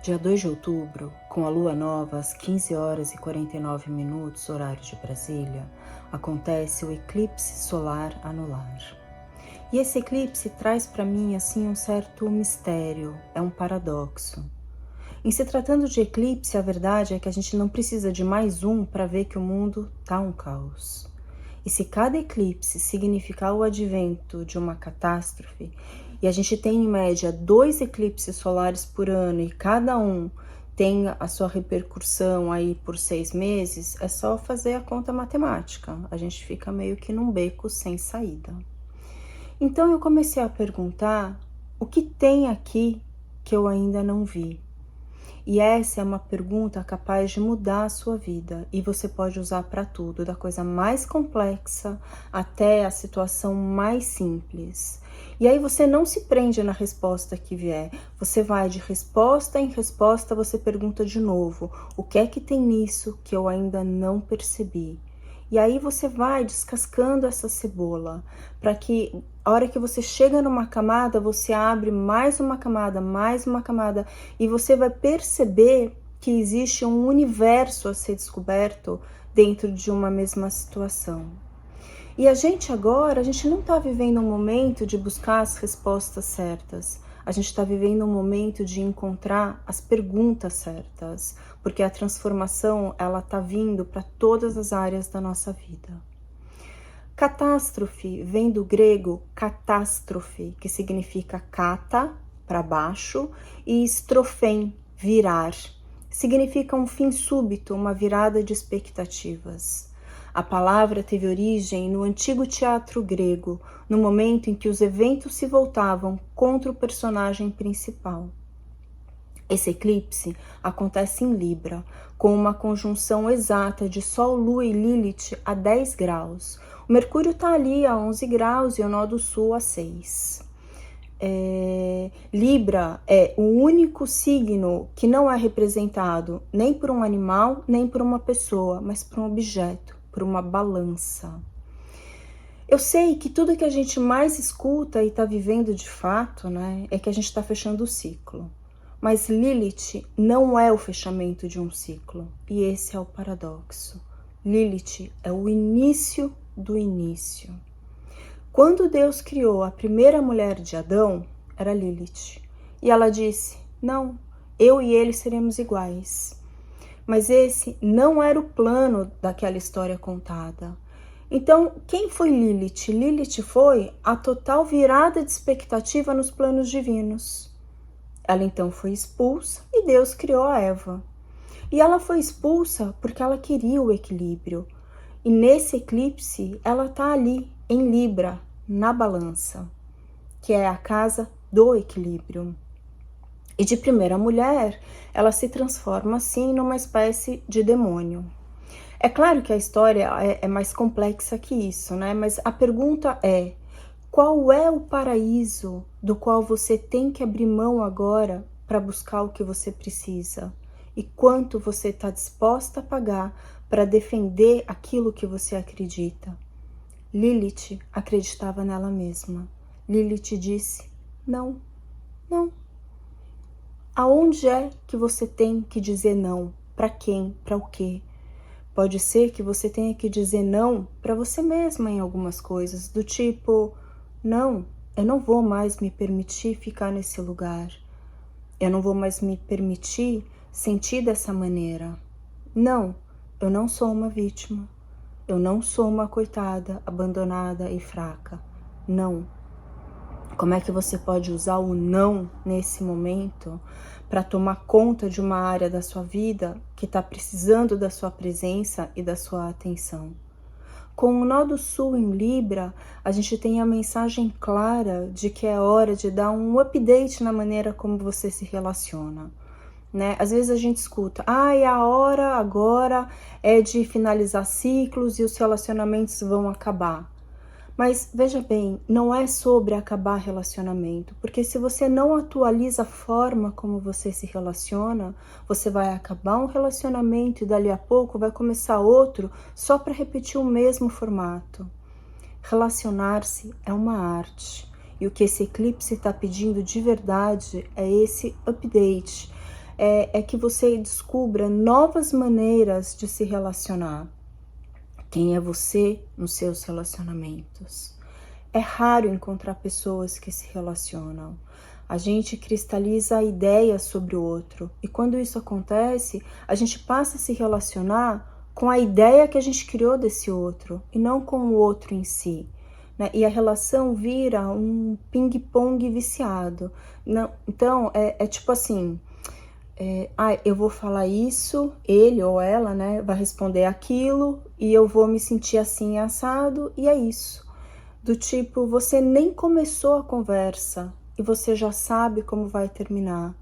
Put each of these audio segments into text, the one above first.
Dia 2 de outubro, com a lua nova às 15 horas e 49 minutos, horário de Brasília, acontece o eclipse solar anular. E esse eclipse traz para mim assim um certo mistério, é um paradoxo. Em se tratando de eclipse, a verdade é que a gente não precisa de mais um para ver que o mundo tá um caos. E se cada eclipse significar o advento de uma catástrofe, e a gente tem em média 2 eclipses solares por ano e cada um tem a sua repercussão aí por 6 meses, é só fazer a conta matemática. A gente fica meio que num beco sem saída. Então eu comecei a perguntar o que tem aqui que eu ainda não vi. E essa é uma pergunta capaz de mudar a sua vida e você pode usar para tudo, da coisa mais complexa até a situação mais simples. E aí você não se prende na resposta que vier, você vai de resposta em resposta, você pergunta de novo, o que é que tem nisso que eu ainda não percebi? E aí você vai descascando essa cebola, para que a hora que você chega numa camada, você abre mais uma camada, e você vai perceber que existe um universo a ser descoberto dentro de uma mesma situação. E a gente agora, a gente não está vivendo um momento de buscar as respostas certas. A gente está vivendo um momento de encontrar as perguntas certas, porque a transformação ela está vindo para todas as áreas da nossa vida. Catástrofe vem do grego catástrofe, que significa kata, para baixo, e strofém, virar. Significa um fim súbito, uma virada de expectativas. A palavra teve origem no antigo teatro grego, no momento em que os eventos se voltavam contra o personagem principal. Esse eclipse acontece em Libra, com uma conjunção exata de Sol, Lua e Lilith a 10 graus. O Mercúrio está ali a 11 graus e o Nó do Sul a 6. Libra é o único signo que não é representado nem por um animal, nem por uma pessoa, mas por um objeto, por uma balança. Eu sei que tudo que a gente mais escuta e está vivendo de fato, né, é que a gente está fechando o ciclo. Mas Lilith não é o fechamento de um ciclo, e esse é o paradoxo. Lilith é o início do início. Quando Deus criou a primeira mulher de Adão, era Lilith. E ela disse, não, eu e ele seremos iguais. Mas esse não era o plano daquela história contada. Então, quem foi Lilith? Lilith foi a total virada de expectativa nos planos divinos. Ela então foi expulsa e Deus criou a Eva. E ela foi expulsa porque ela queria o equilíbrio. E nesse eclipse, ela está ali, em Libra, na balança, que é a casa do equilíbrio. E de primeira mulher, ela se transforma assim numa espécie de demônio. É claro que a história é mais complexa que isso, né? Mas a pergunta é, qual é o paraíso do qual você tem que abrir mão agora para buscar o que você precisa? E quanto você está disposta a pagar para defender aquilo que você acredita? Lilith acreditava nela mesma. Lilith disse, não, não. Aonde é que você tem que dizer não? Para quem? Para o quê? Pode ser que você tenha que dizer não para você mesma em algumas coisas, do tipo, não, eu não vou mais me permitir ficar nesse lugar. Eu não vou mais me permitir sentir dessa maneira. Não, eu não sou uma vítima. Eu não sou uma coitada, abandonada e fraca. Não. Como é que você pode usar o não nesse momento para tomar conta de uma área da sua vida que está precisando da sua presença e da sua atenção? Com o Nó do Sul em Libra, a gente tem a mensagem clara de que é hora de dar um update na maneira como você se relaciona. Né? Às vezes a gente escuta, a hora agora é de finalizar ciclos e os relacionamentos vão acabar. Mas veja bem, não é sobre acabar relacionamento, porque se você não atualiza a forma como você se relaciona, você vai acabar um relacionamento e dali a pouco vai começar outro só para repetir o mesmo formato. Relacionar-se é uma arte, e o que esse eclipse está pedindo de verdade é esse update, é que você descubra novas maneiras de se relacionar. Quem é você nos seus relacionamentos? É raro encontrar pessoas que se relacionam. A gente cristaliza ideias sobre o outro. E quando isso acontece, a gente passa a se relacionar com a ideia que a gente criou desse outro, e não com o outro em si. Né? E a relação vira um ping-pong viciado. Não, então, é tipo assim... eu vou falar isso, ele ou ela, né, vai responder aquilo, e eu vou me sentir assim assado, e é isso. Do tipo, você nem começou a conversa e você já sabe como vai terminar,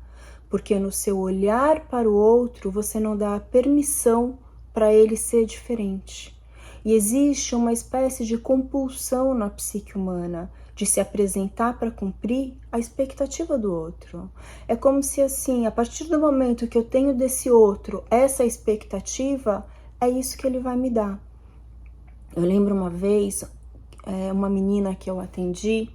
porque no seu olhar para o outro você não dá permissão para ele ser diferente. E existe uma espécie de compulsão na psique humana de se apresentar para cumprir a expectativa do outro. É como se assim, a partir do momento que eu tenho desse outro essa expectativa, é isso que ele vai me dar. Eu lembro uma vez, uma menina que eu atendi,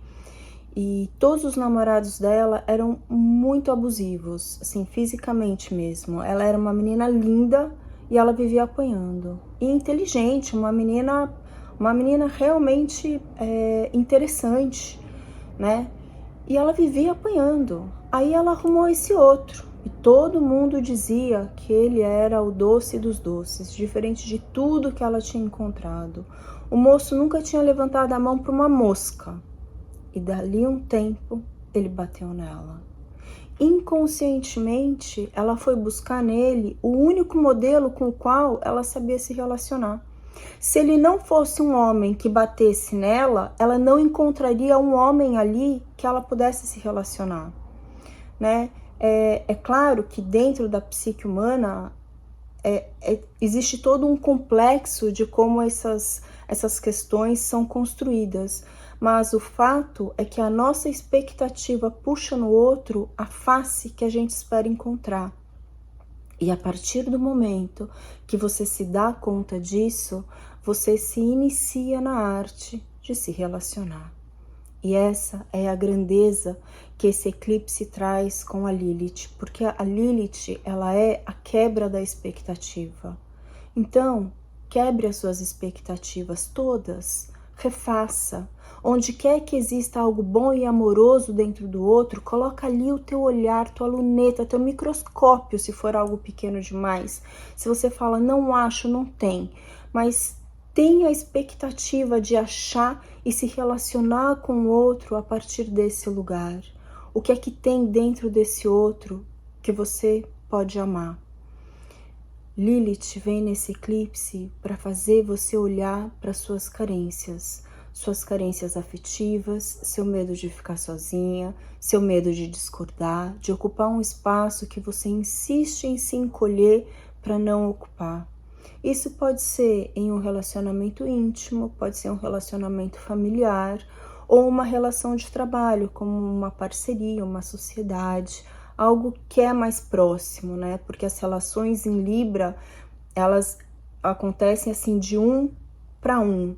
e todos os namorados dela eram muito abusivos, assim, fisicamente mesmo. Ela era uma menina linda e ela vivia apanhando. E inteligente, uma menina realmente interessante, né? E ela vivia apanhando. Aí ela arrumou esse outro. E todo mundo dizia que ele era o doce dos doces, diferente de tudo que ela tinha encontrado. O moço nunca tinha levantado a mão para uma mosca. E dali um tempo, ele bateu nela. Inconscientemente, ela foi buscar nele o único modelo com o qual ela sabia se relacionar. Se ele não fosse um homem que batesse nela, ela não encontraria um homem ali que ela pudesse se relacionar, né? É claro que dentro da psique humana existe todo um complexo de como essas questões são construídas, mas o fato é que a nossa expectativa puxa no outro a face que a gente espera encontrar. E a partir do momento que você se dá conta disso, você se inicia na arte de se relacionar. E essa é a grandeza que esse eclipse traz com a Lilith, porque a Lilith, ela é a quebra da expectativa. Então, quebre as suas expectativas todas, refaça. Onde quer que exista algo bom e amoroso dentro do outro, coloca ali o teu olhar, tua luneta, teu microscópio, se for algo pequeno demais. Se você fala, não acho, não tem, mas tenha a expectativa de achar e se relacionar com o outro a partir desse lugar. O que é que tem dentro desse outro que você pode amar? Lilith vem nesse eclipse para fazer você olhar para suas carências afetivas, seu medo de ficar sozinha, seu medo de discordar, de ocupar um espaço que você insiste em se encolher para não ocupar. Isso pode ser em um relacionamento íntimo, pode ser um relacionamento familiar ou uma relação de trabalho, como uma parceria, uma sociedade, algo que é mais próximo, né? Porque as relações em Libra, elas acontecem assim de um para um.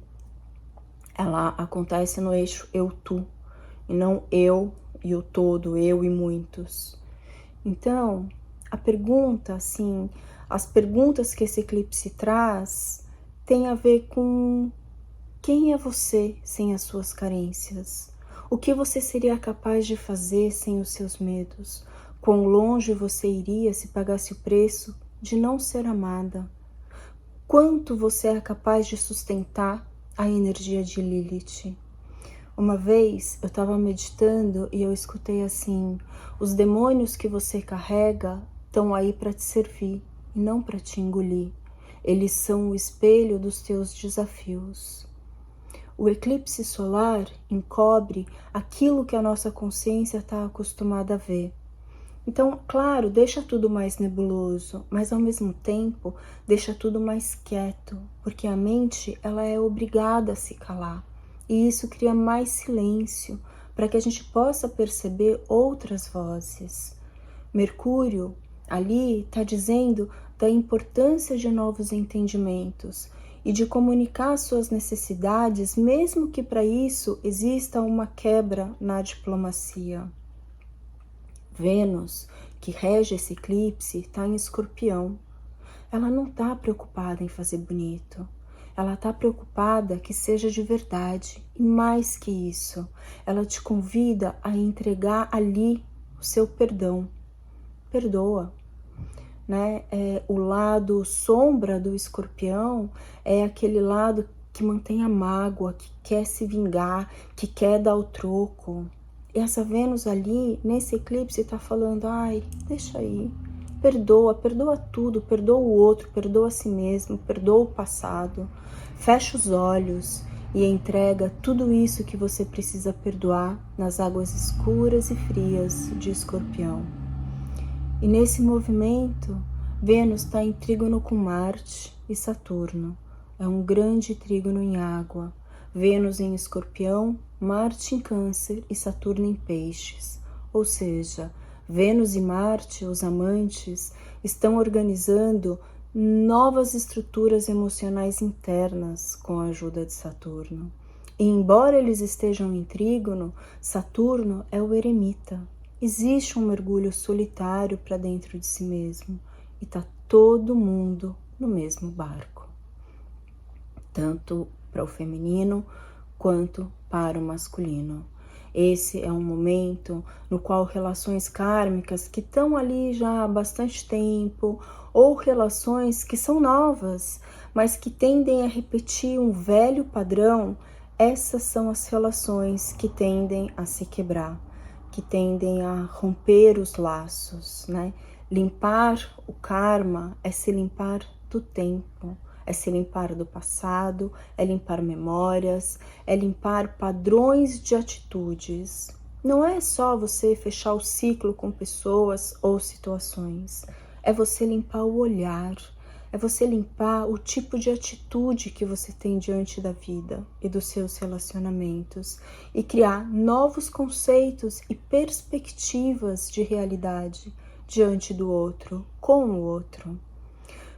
Ela acontece no eixo eu-tu, e não eu e o todo, eu e muitos. Então, a pergunta, assim, as perguntas que esse eclipse traz tem a ver com quem é você sem as suas carências? O que você seria capaz de fazer sem os seus medos? Quão longe você iria se pagasse o preço de não ser amada? Quanto você é capaz de sustentar a energia de Lilith? Uma vez eu estava meditando e eu escutei assim: os demônios que você carrega estão aí para te servir e não para te engolir. Eles são o espelho dos teus desafios. O eclipse solar encobre aquilo que a nossa consciência está acostumada a ver. Então, claro, deixa tudo mais nebuloso, mas ao mesmo tempo deixa tudo mais quieto, porque a mente ela é obrigada a se calar. E isso cria mais silêncio, para que a gente possa perceber outras vozes. Mercúrio ali está dizendo da importância de novos entendimentos e de comunicar suas necessidades, mesmo que para isso exista uma quebra na diplomacia. Vênus, que rege esse eclipse está em Escorpião. Ela não está preocupada em fazer bonito. Ela está preocupada que seja de verdade. E mais que isso, ela te convida a entregar ali o seu perdão. Perdoa. Né? O lado sombra do Escorpião é aquele lado que mantém a mágoa, que quer se vingar, que quer dar o troco. E essa Vênus ali, nesse eclipse, está falando, ai, deixa aí, perdoa tudo, perdoa o outro, perdoa a si mesmo, perdoa o passado, fecha os olhos e entrega tudo isso que você precisa perdoar nas águas escuras e frias de Escorpião. E nesse movimento, Vênus está em trígono com Marte e Saturno. É um grande trígono em água. Vênus em Escorpião, Marte em Câncer e Saturno em Peixes. Ou seja, Vênus e Marte, os amantes, estão organizando novas estruturas emocionais internas com a ajuda de Saturno. E embora eles estejam em trígono, Saturno é o eremita. Existe um mergulho solitário para dentro de si mesmo e está todo mundo no mesmo barco, tanto para o feminino quanto para o masculino. Esse é um momento no qual relações kármicas que estão ali já há bastante tempo ou relações que são novas, mas que tendem a repetir um velho padrão, essas são as relações que tendem a se quebrar, que tendem a romper os laços, né? Limpar o karma é se limpar do tempo, é se limpar do passado, é limpar memórias, é limpar padrões de atitudes. Não é só você fechar o ciclo com pessoas ou situações, é você limpar o olhar, é você limpar o tipo de atitude que você tem diante da vida e dos seus relacionamentos e criar novos conceitos e perspectivas de realidade diante do outro, com o outro.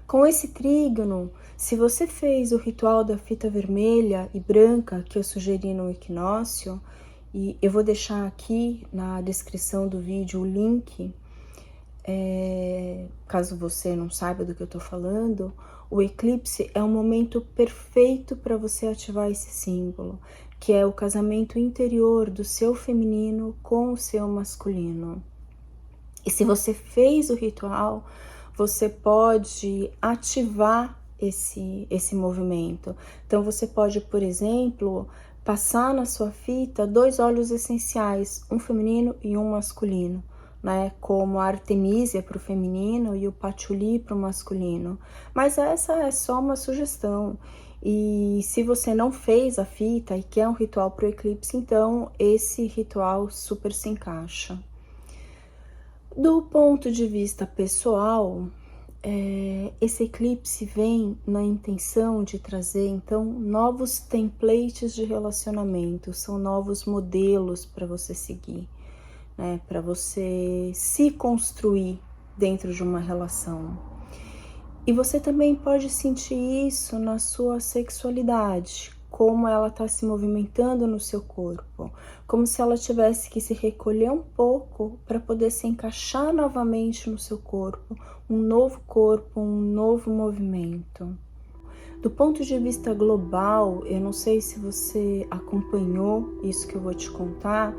Com esse trígono, se você fez o ritual da fita vermelha e branca que eu sugeri no equinócio, e eu vou deixar aqui na descrição do vídeo o link, caso você não saiba do que eu estou falando, o eclipse é um momento perfeito para você ativar esse símbolo, que é o casamento interior do seu feminino com o seu masculino. E se você fez o ritual, você pode ativar esse movimento. Então, você pode, por exemplo, passar na sua fita 2 óleos essenciais, um feminino e um masculino, né? Como a Artemisia para o feminino e o Patchouli para o masculino. Mas essa é só uma sugestão. E se você não fez a fita e quer um ritual para o eclipse, então esse ritual super se encaixa. Do ponto de vista pessoal, esse eclipse vem na intenção de trazer, então, novos templates de relacionamento, são novos modelos para você seguir, né? Para você se construir dentro de uma relação. E você também pode sentir isso na sua sexualidade, como ela está se movimentando no seu corpo, como se ela tivesse que se recolher um pouco para poder se encaixar novamente no seu corpo, um novo movimento. Do ponto de vista global, eu não sei se você acompanhou isso que eu vou te contar,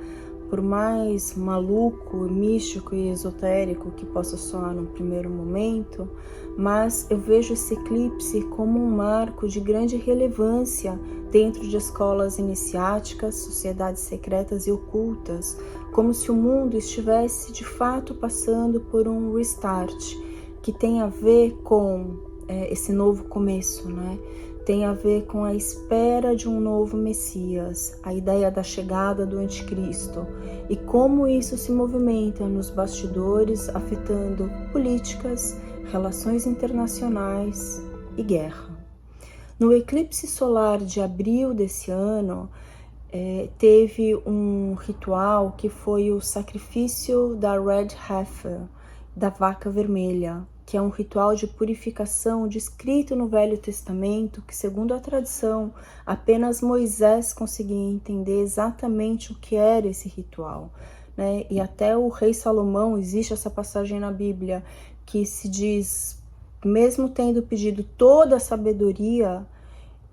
por mais maluco, místico e esotérico que possa soar no primeiro momento, mas eu vejo esse eclipse como um marco de grande relevância dentro de escolas iniciáticas, sociedades secretas e ocultas, como se o mundo estivesse de fato passando por um restart, que tem a ver com esse novo começo, né? Tem a ver com a espera de um novo Messias, a ideia da chegada do Anticristo e como isso se movimenta nos bastidores, afetando políticas, relações internacionais e guerra. No eclipse solar de abril desse ano, teve um ritual que foi o sacrifício da Red Heifer, da vaca vermelha, que é um ritual de purificação descrito no Velho Testamento, que, segundo a tradição, apenas Moisés conseguia entender exatamente o que era esse ritual. né? E até o rei Salomão, existe essa passagem na Bíblia que se diz, mesmo tendo pedido toda a sabedoria,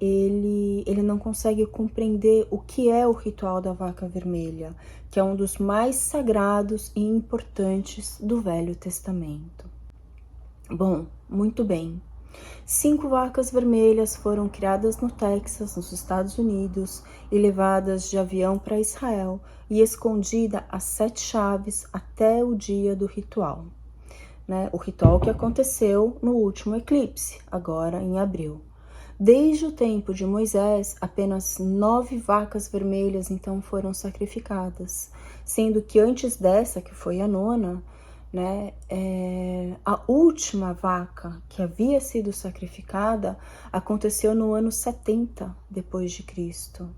ele não consegue compreender o que é o ritual da vaca vermelha, que é um dos mais sagrados e importantes do Velho Testamento. Bom, muito bem. 5 vacas vermelhas foram criadas no Texas, nos Estados Unidos, e levadas de avião para Israel e escondida às 7 chaves até o dia do ritual. Né? O ritual que aconteceu no último eclipse, agora em abril. Desde o tempo de Moisés, apenas 9 vacas vermelhas então foram sacrificadas, sendo que antes dessa, que foi a nona, né, a última vaca que havia sido sacrificada aconteceu no ano 70 depois de Cristo.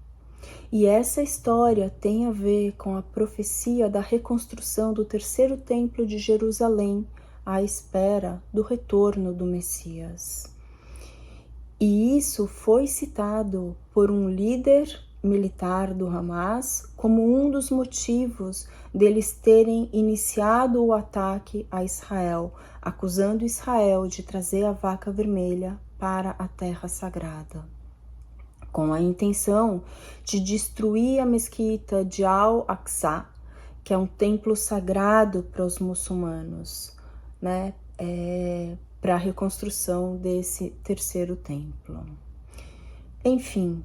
E essa história tem a ver com a profecia da reconstrução do terceiro templo de Jerusalém, à espera do retorno do Messias. E isso foi citado por um líder militar do Hamas como um dos motivos deles terem iniciado o ataque a Israel, acusando Israel de trazer a vaca vermelha para a terra sagrada, com a intenção de destruir a mesquita de Al-Aqsa, que é um templo sagrado para os muçulmanos, né? Para a reconstrução desse terceiro templo. Enfim,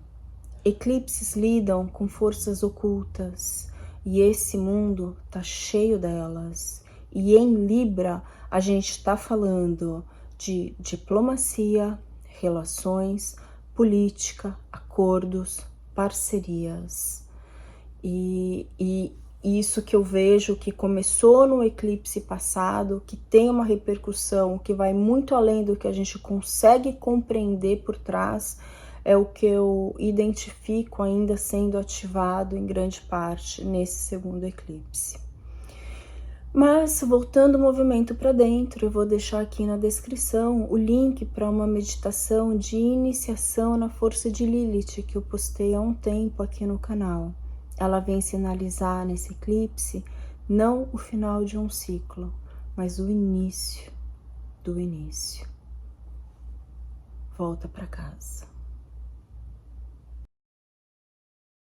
eclipses lidam com forças ocultas e esse mundo tá cheio delas. E em Libra a gente está falando de diplomacia, relações, política, acordos, parcerias. E isso que eu vejo que começou no eclipse passado, que tem uma repercussão que vai muito além do que a gente consegue compreender por trás, é o que eu identifico ainda sendo ativado em grande parte nesse segundo eclipse. Mas, voltando o movimento para dentro, eu vou deixar aqui na descrição o link para uma meditação de iniciação na força de Lilith que eu postei há um tempo aqui no canal. Ela vem sinalizar nesse eclipse não o final de um ciclo, mas o início do início. Volta para casa.